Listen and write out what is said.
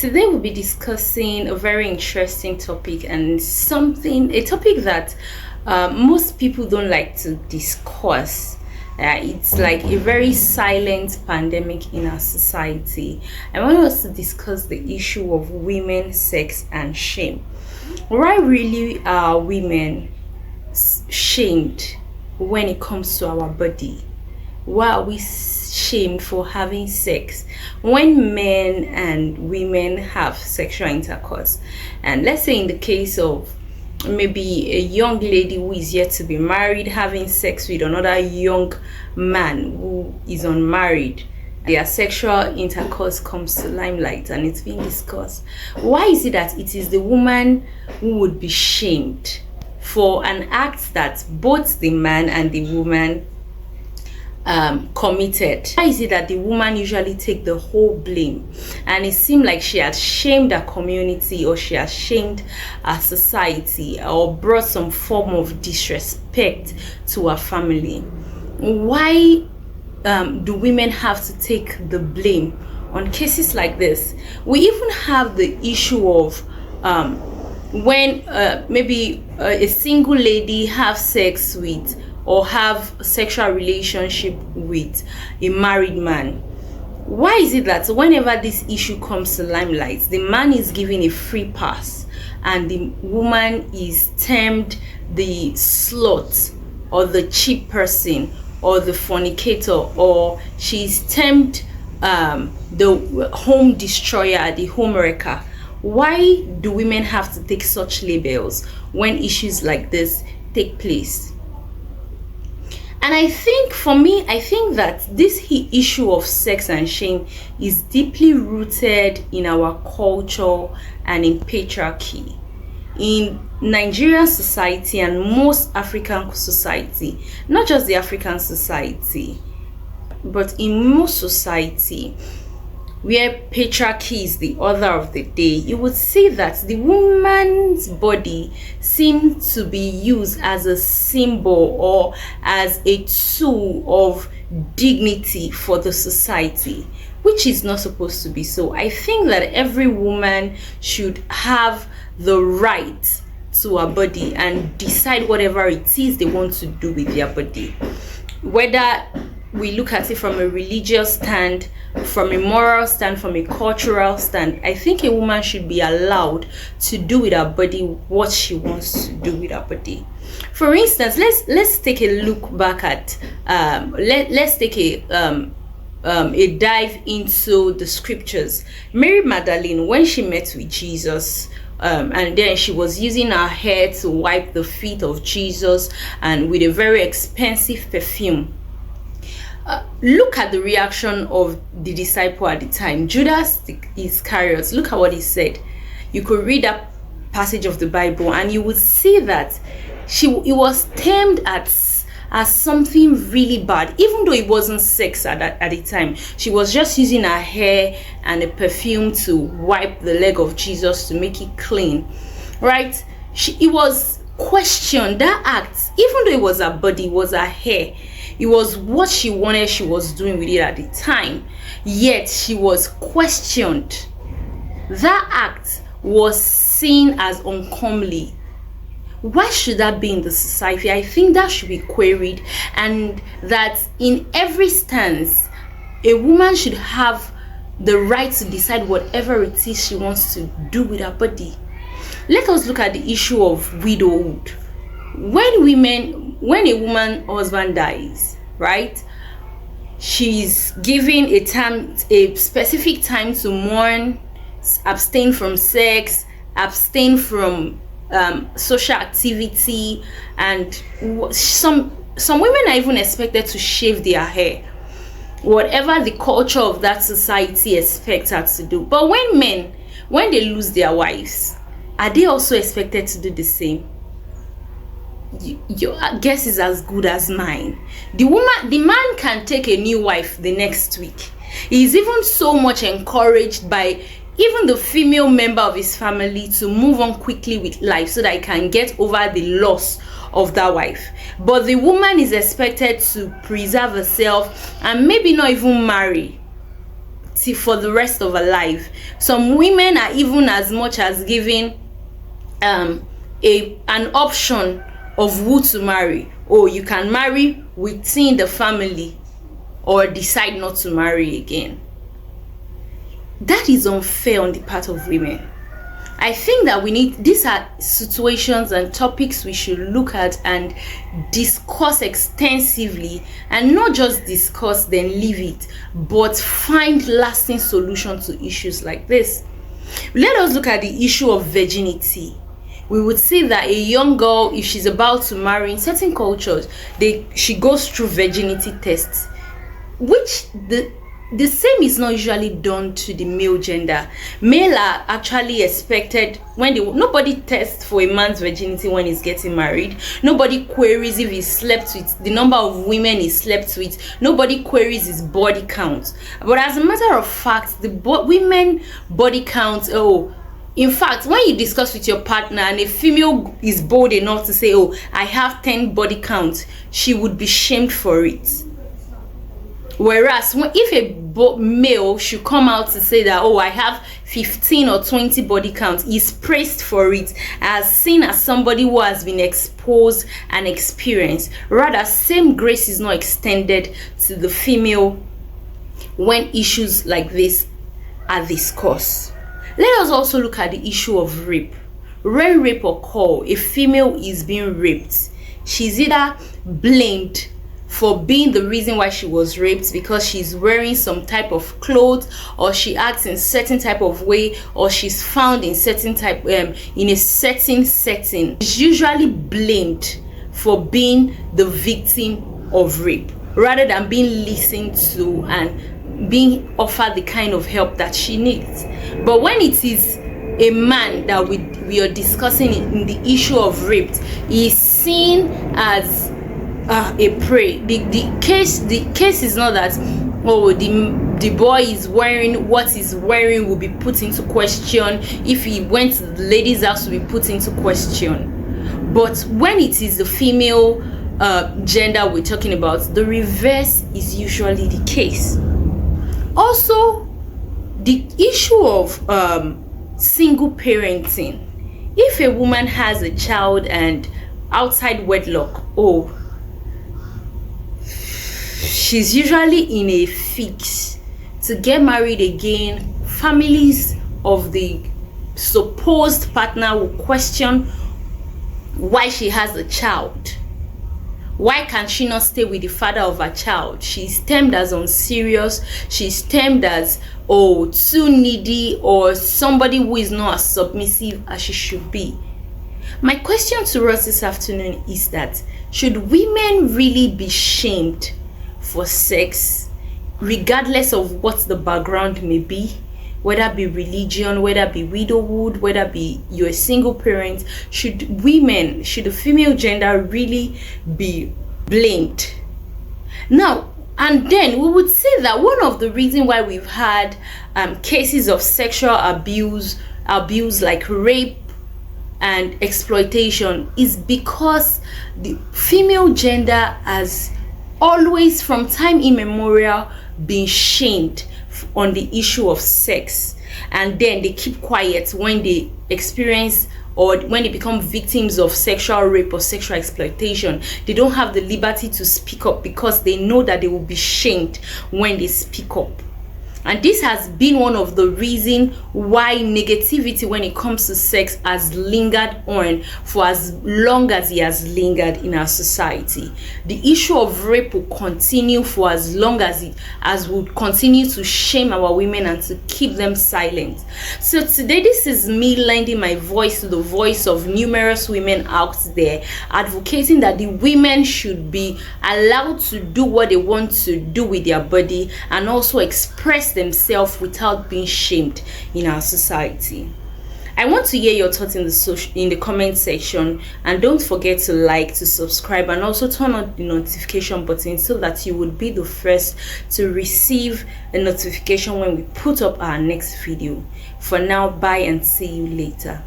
Today we'll be discussing a very interesting topic, and a topic that most people don't like to discuss. It's like a very silent pandemic in our society. I want us to discuss the issue of women, sex, and shame. Why really are women shamed when it comes to our body? Why are we shamed for having sex when men and women have sexual intercourse? And let's say in the case of maybe a young lady who is yet to be married having sex with another young man who is unmarried, their sexual intercourse comes to limelight and it's being discussed. Why is it that it is the woman who would be shamed for an act that both the man and the woman committed? Why is it that the woman usually take the whole blame, and it seems like she has shamed her community, or she has shamed her society, or brought some form of disrespect to her family? Why do women have to take the blame on cases like this? We even have the issue of when maybe a single lady have sex with or have a sexual relationship with a married man. Why is it that whenever this issue comes to limelight, the man is given a free pass and the woman is termed the slut or the cheap person or the fornicator, or she's termed the home destroyer, the home wrecker? Why do women have to take such labels when issues like this take place? And I think that this issue of sex and shame is deeply rooted in our culture and in patriarchy. In Nigerian society and most African society, not just the African society, but in most society where patriarchy is the order of the day, you would see that the woman's body seems to be used as a symbol or as a tool of dignity for the society, which is not supposed to be so. I think that every woman should have the right to her body and decide whatever it is they want to do with their body. Whether we look at it from a religious stand, from a moral stand, from a cultural stand, I think a woman should be allowed to do with her body what she wants to do with her body. For instance, let's take a look back at let's take a dive into the scriptures. Mary Magdalene, when she met with Jesus, and then she was using her hair to wipe the feet of Jesus, and with a very expensive perfume. Look at the reaction of the disciple at the time, Judas Iscariot. Look at what he said. You could read that passage of the Bible and you would see that it was termed as something really bad, even though it wasn't sex at the time. She was just using her hair and a perfume to wipe the leg of Jesus to make it clean, right? It was questioned, that act, even though it was her body, it was her hair, it was what she wanted, she was doing with it at the time, yet she was questioned. That act was seen as uncomely. Why should that be in the society? I think that should be queried, and that in every stance, a woman should have the right to decide whatever it is she wants to do with her body. Let us look at the issue of widowhood. When a woman husband dies, right, she's given a specific time to mourn, abstain from sex, abstain from social activity, and some women are even expected to shave their hair, whatever the culture of that society expects her to do. But when they lose their wives, are they also expected to do the same? Your guess is as good as mine. The man can take a new wife the next week. He is even so much encouraged by even the female member of his family to move on quickly with life so that he can get over the loss of that wife. But the woman is expected to preserve herself and maybe not even marry for the rest of her life. Some women are even as much as giving an option of who to marry. Oh, you can marry within the family or decide not to marry again. That is unfair on the part of women. I think that these are situations and topics we should look at and discuss extensively, and not just discuss then leave it, but find lasting solutions to issues like this. Let us look at the issue of virginity. We would say that a young girl, if she's about to marry, in certain cultures, she goes through virginity tests, which the same is not usually done to the male gender. Male are actually expected nobody tests for a man's virginity when he's getting married. Nobody queries if he slept with the number of women he slept with. Nobody queries his body count. But as a matter of fact, the women body count, in fact, when you discuss with your partner and a female is bold enough to say, I have 10 body counts, she would be shamed for it. Whereas if a male should come out to say that, I have 15 or 20 body counts, he's praised for it, as seen as somebody who has been exposed and experienced. Rather, same grace is not extended to the female when issues like this are discussed. Let us also look at the issue of rape. When rape occurs, a female is being raped, she's either blamed for being the reason why she was raped because she's wearing some type of clothes, or she acts in certain type of way, or she's found in certain type in a certain setting. She's usually blamed for being the victim of rape rather than being listened to and being offered the kind of help that she needs. But when it is a man that we are discussing in the issue of rape, he is seen as a prey. The case is not that the boy is wearing what he's wearing will be put into question. If he went to the lady's house, will be put into question. But when it is the female gender we're talking about, the reverse is usually the case. Also, the issue of single parenting. If a woman has a child and outside wedlock, she's usually in a fix to get married again. Families of the supposed partner will question why she has a child. Why can she not stay with the father of her child? She's termed as unserious. She's termed as too needy, or somebody who is not as submissive as she should be. My question to us this afternoon is that, should women really be shamed for sex, regardless of what the background may be, whether it be religion, whether it be widowhood, whether it be you're a single parent? Should the female gender really be blamed? Now, and then we would say that one of the reasons why we've had cases of sexual abuse like rape and exploitation is because the female gender has always, from time immemorial, been shamed on the issue of sex, and then they keep quiet when they experience or when they become victims of sexual rape or sexual exploitation. They don't have the liberty to speak up because they know that they will be shamed when they speak up. And this has been one of the reasons why negativity when it comes to sex has lingered on for as long as it has lingered in our society. The issue of rape will continue for as long as we continue to shame our women and to keep them silent. So today, this is me lending my voice to the voice of numerous women out there, advocating that the women should be allowed to do what they want to do with their body and also express themselves without being shamed in our society. I want to hear your thoughts in the comment section, and don't forget to like, to subscribe, and also turn on the notification button so that you will be the first to receive a notification when we put up our next video. For now, bye and see you later.